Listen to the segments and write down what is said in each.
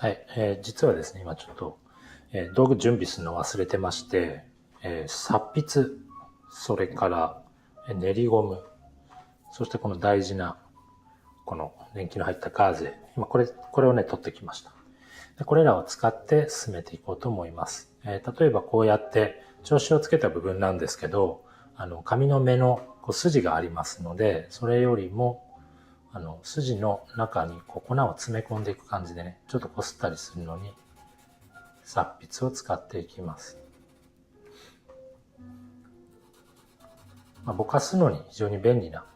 はい、実はですね、今ちょっと、道具準備するの忘れてまして、刷筆、それから練りゴム、そしてこの大事な、この年季の入ったガーゼ、今これをね、取ってきました。でこれらを使って進めていこうと思います。例えばこうやって調子をつけた部分なんですけど、紙の目の筋がありますので、それよりも筋の中に粉を詰め込んでいく感じでね、ちょっとこすったりするのに、刷筆を使っていきます。ぼかすのに非常に便利な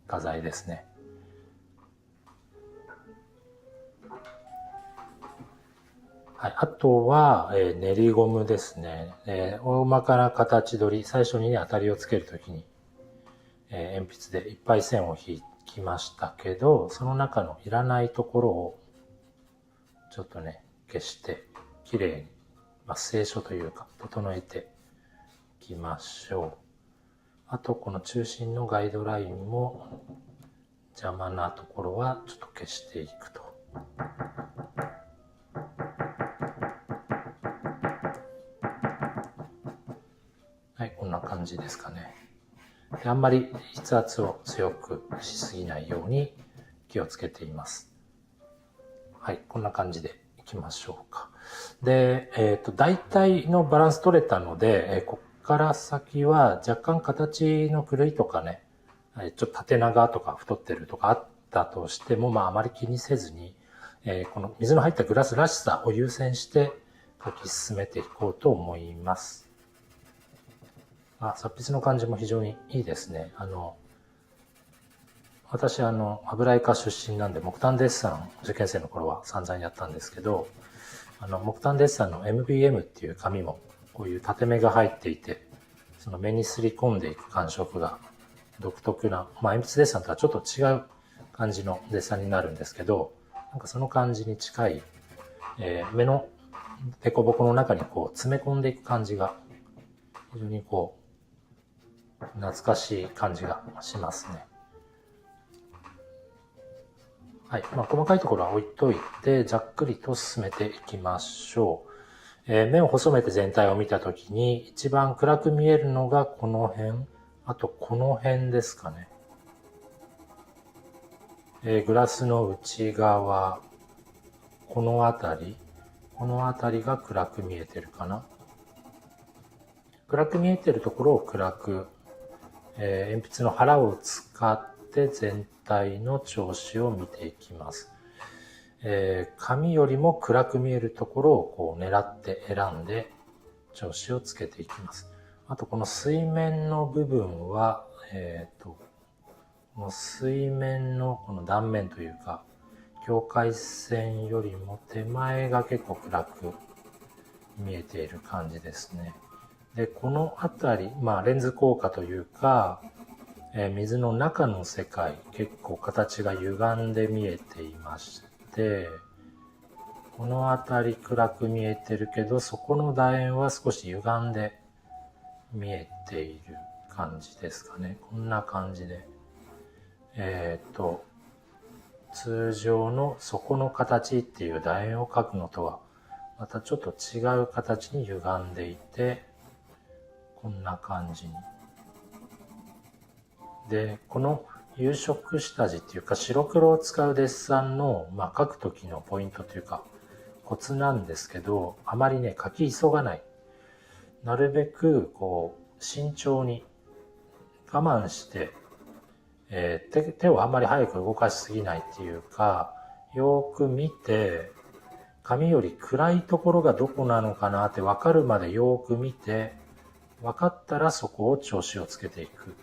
画材ですね。はい、あとは、練りゴムですね。大まかな形取り、最初にね、当たりをつけるときに、鉛筆でいっぱい線を引きましたけど、その中のいらないところをちょっとね、消してきれいに、清書というか整えていきましょう。あとこの中心のガイドラインも邪魔なところはちょっと消していくと。はい、こんな感じですかね。であんまり筆圧を強くしすぎないように気をつけています。はい、こんな感じでいきましょうか。で、大体のバランス取れたので、こっから先は若干形の狂いとかね、ちょっと縦長とか太ってるとかあったとしても、あまり気にせずに、この水の入ったグラスらしさを優先して書き進めていこうと思います。刷筆の感じも非常にいいですね。私油絵科出身なんで木炭デッサン受験生の頃は散々やったんですけど、木炭デッサンの MBM っていう紙もこういう縦目が入っていて、その目にすり込んでいく感触が独特な、鉛筆デッサンとはちょっと違う感じのデッサンになるんですけど、なんかその感じに近い、目の凸凹の中にこう詰め込んでいく感じが非常にこう懐かしい感じがしますね。はい。細かいところは置いといて、ざっくりと進めていきましょう。目を細めて全体を見たときに、一番暗く見えるのがこの辺、あとこの辺ですかね。グラスの内側、この辺りが暗く見えてるかな。暗く見えてるところを暗く、鉛筆の腹を使って全体の調子を見ていきます。紙よりも暗く見えるところをこう狙って選んで調子をつけていきます。あとこの水面の部分は、この水面のこの断面というか、境界線よりも手前が結構暗く見えている感じですね。で、この辺り、レンズ効果というか、水の中の世界、結構形が歪んで見えていまして、この辺り暗く見えてるけど、そこの楕円は少し歪んで見えている感じですかね。こんな感じで。通常の底の形っていう楕円を描くのとは、またちょっと違う形に歪んでいて、こんな感じに。で、この有色下地っていうか白黒を使うデッサンの、描く時のポイントというかコツなんですけど、あまりね、書き急がない。なるべくこう慎重に我慢して、手をあんまり早く動かしすぎないっていうか、よく見て、紙より暗いところがどこなのかなって分かるまでよく見て、分かったらそこを調子をつけていく。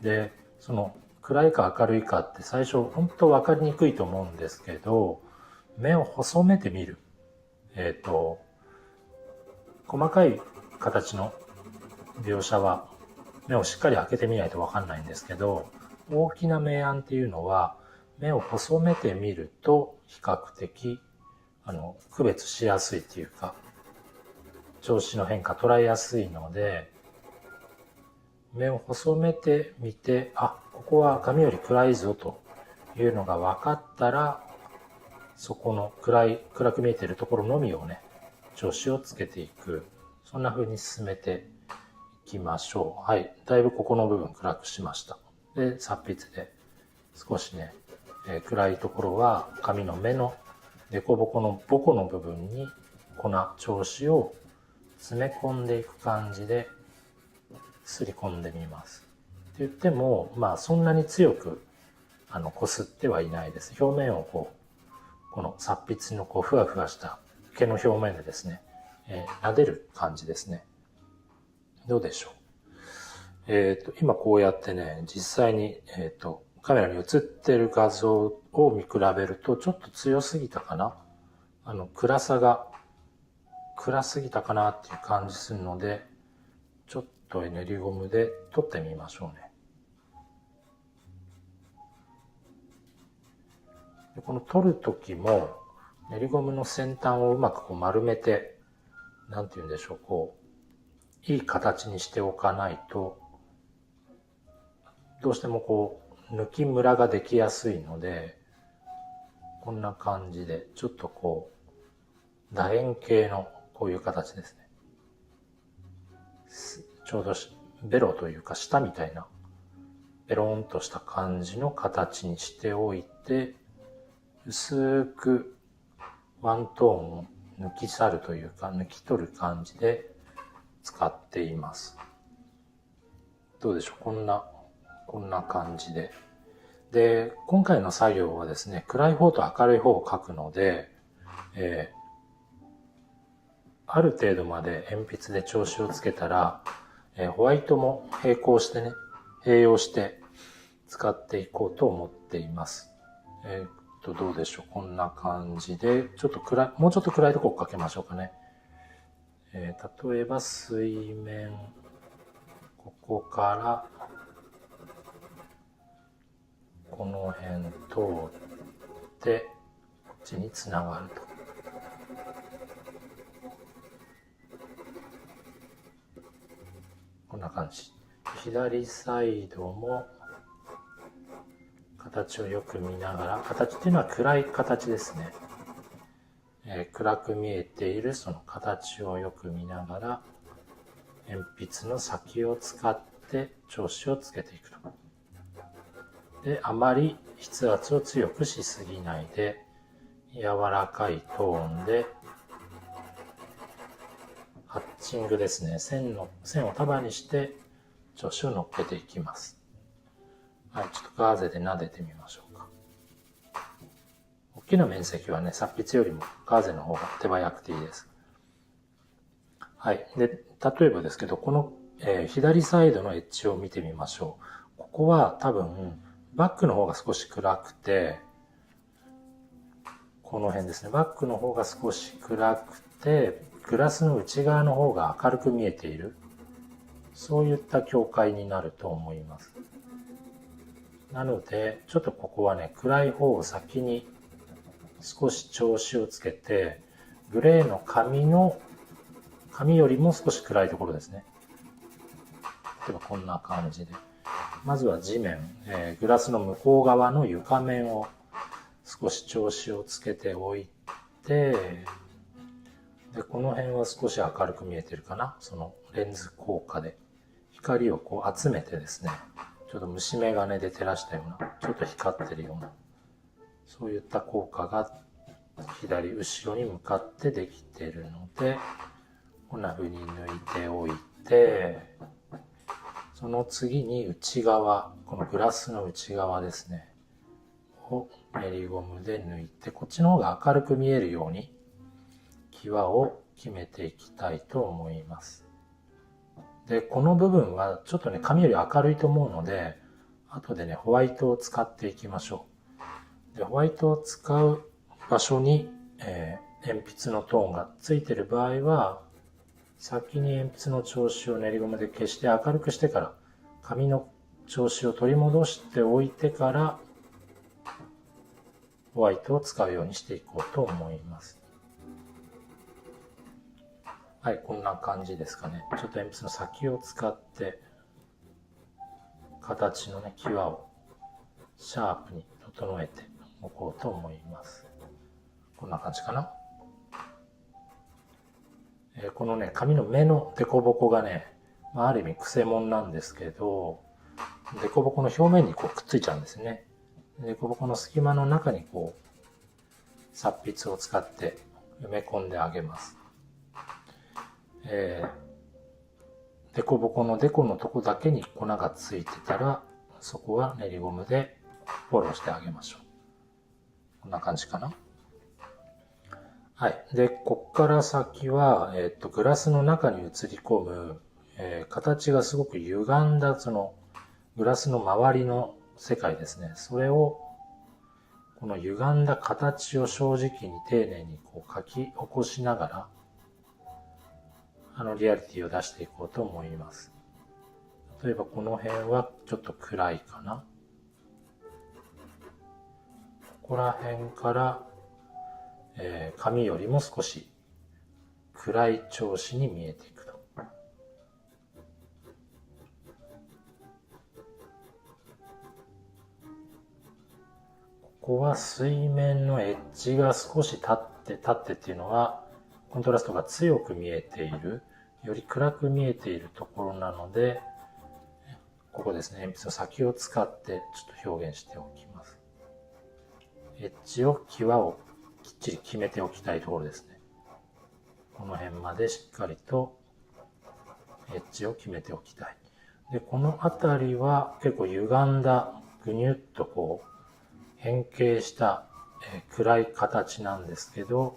で、その暗いか明るいかって最初本当分かりにくいと思うんですけど、目を細めてみる。細かい形の描写は目をしっかり開けてみないと分かんないんですけど、大きな明暗っていうのは目を細めてみると比較的区別しやすいっていうか、調子の変化捉えやすいので、目を細めてみて、ここは紙より暗いぞというのが分かったら、そこの暗く見えているところのみをね、調子をつけていく。そんな風に進めていきましょう。はい。だいぶここの部分暗くしました。で、擦筆で少しね、暗いところは紙の目の凸凹のボコの部分に粉、調子を詰め込んでいく感じで、すり込んでみます。って言っても、まあそんなに強くこすってはいないです。表面をこの擦筆のふわふわした毛の表面でですね、撫でる感じですね。どうでしょう。今こうやってね、実際に、カメラに映ってる画像を見比べるとちょっと強すぎたかな。暗さが暗すぎたかなっていう感じするので、ちょっと練りゴムで取ってみましょうね。でこの取るときも、練りゴムの先端をうまく丸めて、なんて言うんでしょう、いい形にしておかないと、どうしても抜きムラができやすいので、こんな感じで、ちょっと楕円形のこういう形ですね。ちょうどベロというか舌みたいな、ベロンとした感じの形にしておいて、薄くワントーンを抜き去るというか、抜き取る感じで使っています。どうでしょう、こんな感じで。で、今回の作業はですね、暗い方と明るい方を描くので、ある程度まで鉛筆で調子をつけたら、ホワイトも並行してね、併用して使っていこうと思っています。どうでしょう、こんな感じで、もうちょっと暗いところを描けましょうかね。例えば水面、ここからこの辺通ってこっちにつながると。こんな感じ。左サイドも形をよく見ながら、形っていうのは暗い形ですね。暗く見えているその形をよく見ながら、鉛筆の先を使って調子をつけていくと。で、あまり筆圧を強くしすぎないで、柔らかいトーンで、ハッチングですね。線を束にして調子を乗っけていきます。はい、ちょっとガーゼで撫でてみましょうか。大きな面積はね、擦筆よりもガーゼの方が手早くていいです。はい。で、例えばですけど、この、左サイドのエッジを見てみましょう。ここは多分、バックの方が少し暗くて、この辺ですね。バックの方が少し暗くて、グラスの内側の方が明るく見えている。そういった境界になると思います。なので、ちょっとここはね、暗い方を先に少し調子をつけて、グレーの紙よりも少し暗いところですね。例えばこんな感じで。まずは地面、グラスの向こう側の床面を少し調子をつけておいて、で、この辺は少し明るく見えてるかな。そのレンズ効果で光を集めてですね、ちょっと虫眼鏡で照らしたような、ちょっと光ってるような、そういった効果が左後ろに向かってできているので、こんな風に抜いておいて、その次に内側、このグラスの内側ですね、を練りゴムで抜いて、こっちの方が明るく見えるように際を決めていきたいと思います。で、この部分はちょっとね、紙より明るいと思うので、後でね、ホワイトを使っていきましょう。で、ホワイトを使う場所に、鉛筆のトーンがついている場合は、先に鉛筆の調子を練りゴムで消して明るくしてから、紙の調子を取り戻しておいてから、ホワイトを使うようにしていこうと思います。はい、こんな感じですかね。ちょっと鉛筆の先を使って、形のね、際をシャープに整えておこうと思います。こんな感じかな。このね、紙の目の凸凹がね、ある意味くせ者なんですけど、凸凹の表面にこうくっついちゃうんですね。凸凹の隙間の中にこう、擦筆を使って埋め込んであげます。凸凹のデコのとこだけに粉がついてたら、そこは練りゴムでフォローしてあげましょう。こんな感じかな。はい。で、こっから先は、グラスの中に映り込む、形がすごく歪んだ、グラスの周りの世界ですね。それを、この歪んだ形を正直に丁寧にこう書き起こしながら、リアリティを出していこうと思います。例えばこの辺はちょっと暗いかな。ここら辺から、紙よりも少し暗い調子に見えていくと。ここは水面のエッジが少し立ってっていうのは、コントラストが強く見えている、より暗く見えているところなので、ここですね、鉛筆の先を使ってちょっと表現しておきます。エッジを、際をきっちり決めておきたいところですね。この辺までしっかりとエッジを決めておきたい。で、この辺りは結構歪んだ、ぐにゅっとこう、変形した、暗い形なんですけど、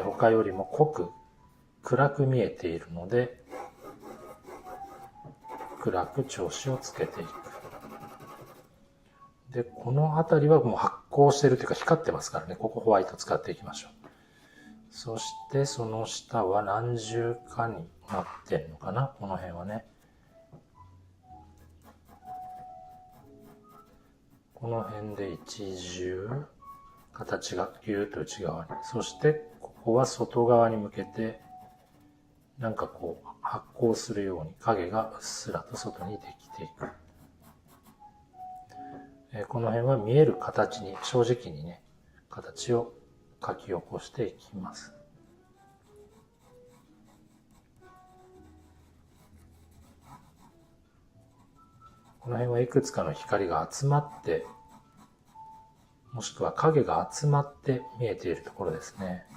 他よりも濃く暗く見えているので、暗く調子をつけていく。で、この辺りはもう発光してるというか光ってますからね、ここホワイト使っていきましょう。そしてその下は何重かになってんのかな、この辺はね。この辺で一重、形がぎゅーっと内側に。そしてここは外側に向けて、なんかこう発光するように影がうっすらと外にできていく。この辺は見える形に、正直にね、形を書き起こしていきます。この辺はいくつかの光が集まって、もしくは影が集まって見えているところですね。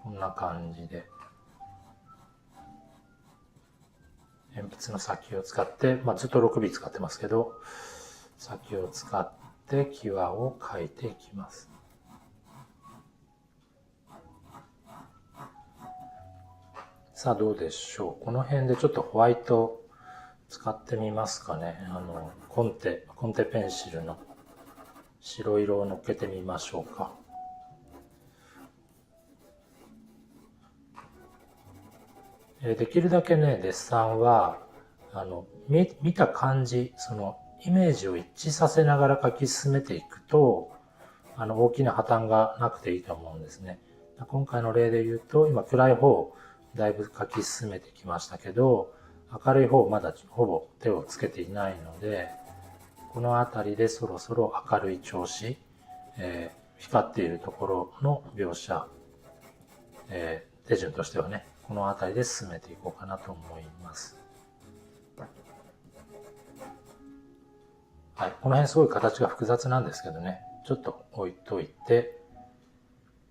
こんな感じで。鉛筆の先を使って、ずっと 6B 使ってますけど、先を使って際を描いていきます。さあどうでしょう。この辺でちょっとホワイト使ってみますかね。コンテペンシルの白色を乗っけてみましょうか。できるだけね、デッサンは、見た感じ、イメージを一致させながら描き進めていくと、大きな破綻がなくていいと思うんですね。今回の例で言うと、今暗い方、だいぶ描き進めてきましたけど、明るい方まだほぼ手をつけていないので、この辺りでそろそろ明るい調子、光っているところの描写、手順としてはね、この辺りで進めていこうかなと思います。はい、この辺すごい形が複雑なんですけどね、ちょっと置いといて、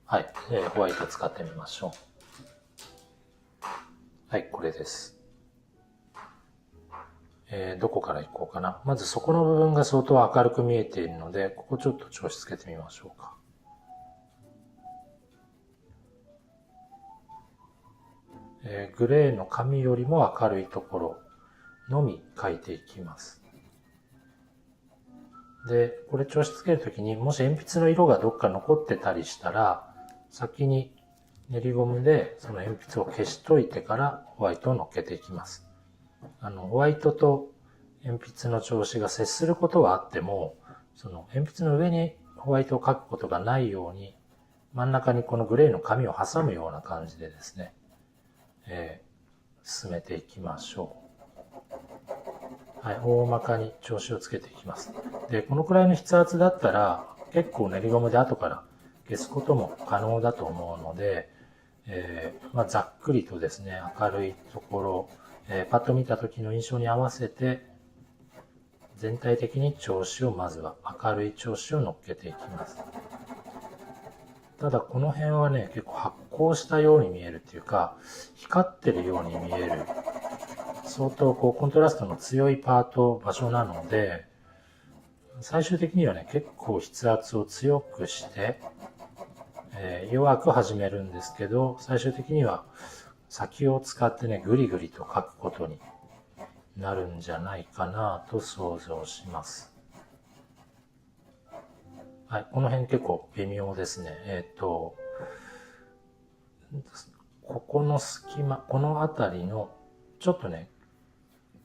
はい、ホワイト使ってみましょう。はい、これです。どこから行こうかな。まずそこの部分が相当明るく見えているので、ここちょっと調子つけてみましょうか。グレーの紙よりも明るいところのみ描いていきます。で、これ調子つけるときに、もし鉛筆の色がどっか残ってたりしたら、先に練りゴムでその鉛筆を消しといてからホワイトを乗っけていきます。ホワイトと鉛筆の調子が接することはあっても、その鉛筆の上にホワイトを描くことがないように、真ん中にこのグレーの紙を挟むような感じでですね、進めていきましょう。はい、大まかに調子をつけていきます。で、このくらいの筆圧だったら、結構練りゴムで後から消すことも可能だと思うので、ざっくりとですね、明るいところ、パッと見た時の印象に合わせて、全体的に調子をまずは明るい調子を乗っけていきます。ただこの辺はね、結構発光したように見えるっていうか、光ってるように見える、相当コントラストの強いパート、場所なので、最終的にはね、結構筆圧を強くして、弱く始めるんですけど、最終的には先を使ってね、ぐりぐりと書くことになるんじゃないかなと想像します。はい、この辺結構微妙ですね。ここの隙間、この辺りのちょっとね、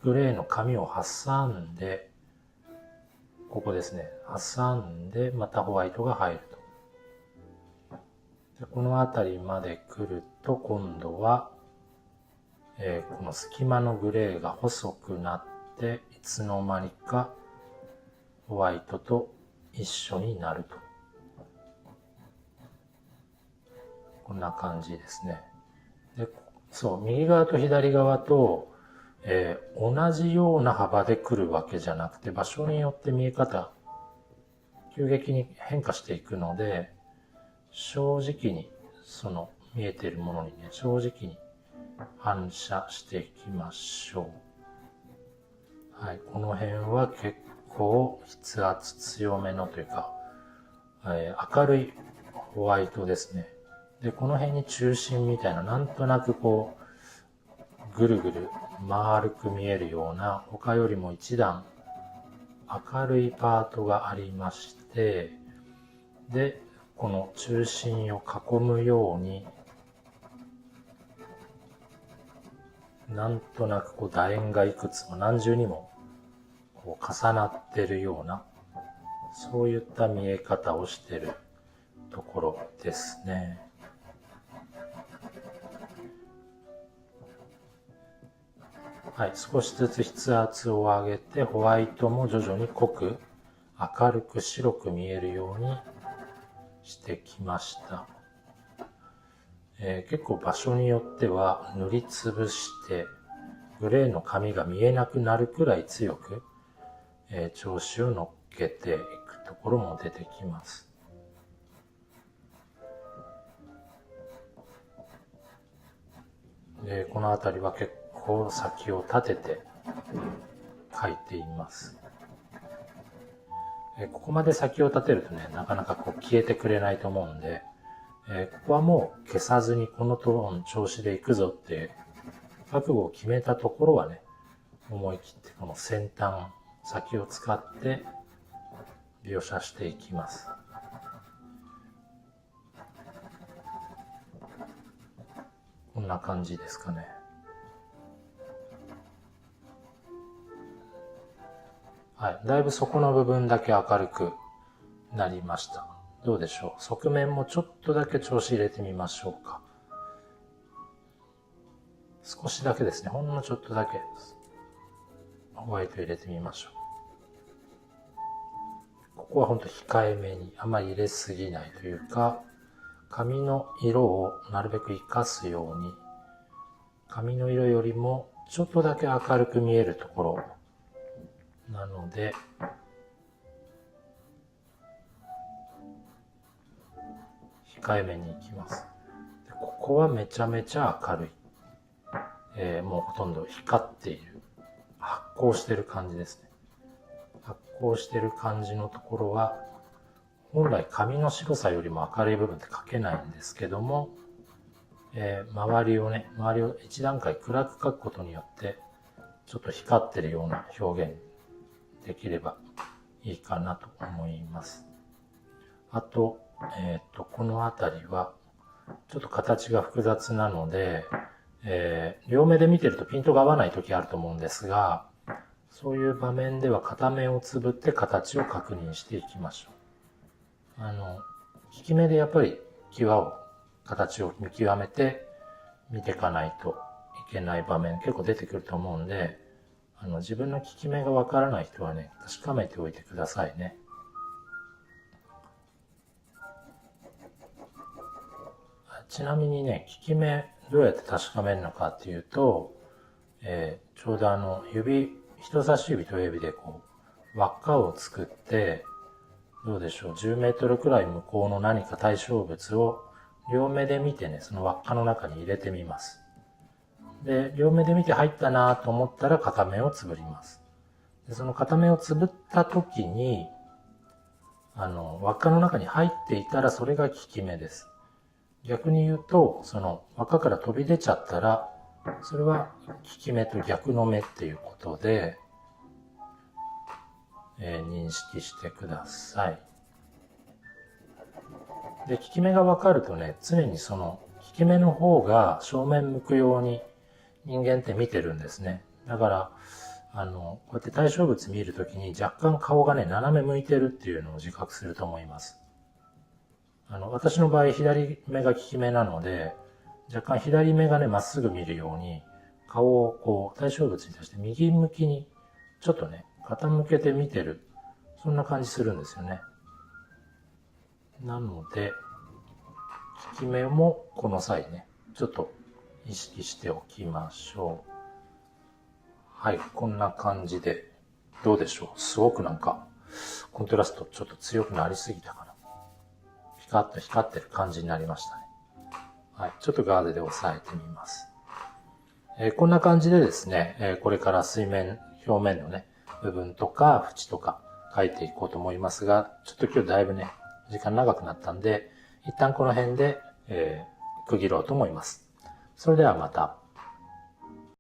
グレーの紙を挟んで、ここですね、挟んでまたホワイトが入ると。でこの辺りまで来ると今度は、この隙間のグレーが細くなって、いつの間にかホワイトと一緒になると。こんな感じですね。で、そう、右側と左側と、同じような幅で来るわけじゃなくて、場所によって見え方、急激に変化していくので、正直に、その見えているものにね、正直に反射していきましょう。はい、この辺は結構筆圧強めのというか、明るいホワイトですね。で、この辺に中心みたいな、なんとなくぐるぐる丸く見えるような、他よりも一段明るいパートがありまして、で、この中心を囲むように、なんとなく楕円がいくつも何重にも重なってるような、そういった見え方をしているところですね。はい、少しずつ筆圧を上げて、ホワイトも徐々に濃く、明るく白く見えるようにしてきました。結構場所によっては塗りつぶして、グレーの紙が見えなくなるくらい強く、調子を乗っけていくところも出てきます。で、この辺りは結構先を立てて描いています。ここまで先を立てるとね、なかなか消えてくれないと思うんで、ここはもう消さずにこのトーン調子でいくぞって覚悟を決めたところはね、思い切ってこの先端、先を使って描写していきます。こんな感じですかね。はい。だいぶ底の部分だけ明るくなりました。どうでしょう。側面もちょっとだけ調子入れてみましょうか。少しだけですね。ほんのちょっとだけホワイト入れてみましょう。ここはほんと控えめに、あまり入れすぎないというか、紙の色をなるべく活かすように、紙の色よりもちょっとだけ明るく見えるところなので、控えめにいきます。でここはめちゃめちゃ明るい。もうほとんど光っている。発光してる感じですね。発光してる感じのところは、本来紙の白さよりも明るい部分って描けないんですけども、周りを一段階暗く描くことによって、ちょっと光ってるような表現できればいいかなと思います。あと、この辺りは、ちょっと形が複雑なので、両目で見てるとピントが合わない時あると思うんですが、そういう場面では片目をつぶって形を確認していきましょう。利き目でやっぱり形を見極めて見ていかないといけない場面結構出てくると思うんで、自分の利き目がわからない人はね、確かめておいてくださいね。ちなみにね、効き目どうやって確かめるのかっていうと、ちょうど人差し指と親指でこう、輪っかを作って、どうでしょう、10メートルくらい向こうの何か対象物を両目で見てね、その輪っかの中に入れてみます。で、両目で見て入ったなと思ったら片目をつぶります。で、その片目をつぶった時に、輪っかの中に入っていたらそれが効き目です。逆に言うと、その輪っかから飛び出ちゃったら、それは効き目と逆の目っていうことで、認識してください。で、効き目がわかるとね、常にその効き目の方が正面向くように人間って見てるんですね。だから、こうやって対象物見るときに若干顔がね、斜め向いてるっていうのを自覚すると思います。私の場合、左目が利き目なので、若干左目がね、まっすぐ見るように、顔をこう、対象物に対して右向きに、ちょっとね、傾けて見てる。そんな感じするんですよね。なので、効き目もこの際ね、ちょっと意識しておきましょう。はい、こんな感じで、どうでしょう。すごくなんか、コントラストちょっと強くなりすぎたかな。ピカッと光ってる感じになりましたね。はい、ちょっとガードで押さえてみます。こんな感じでですね、これから水面、表面のね、部分とか縁とか描いていこうと思いますが、ちょっと今日だいぶね、時間長くなったんで、一旦この辺で、区切ろうと思います。それではまた。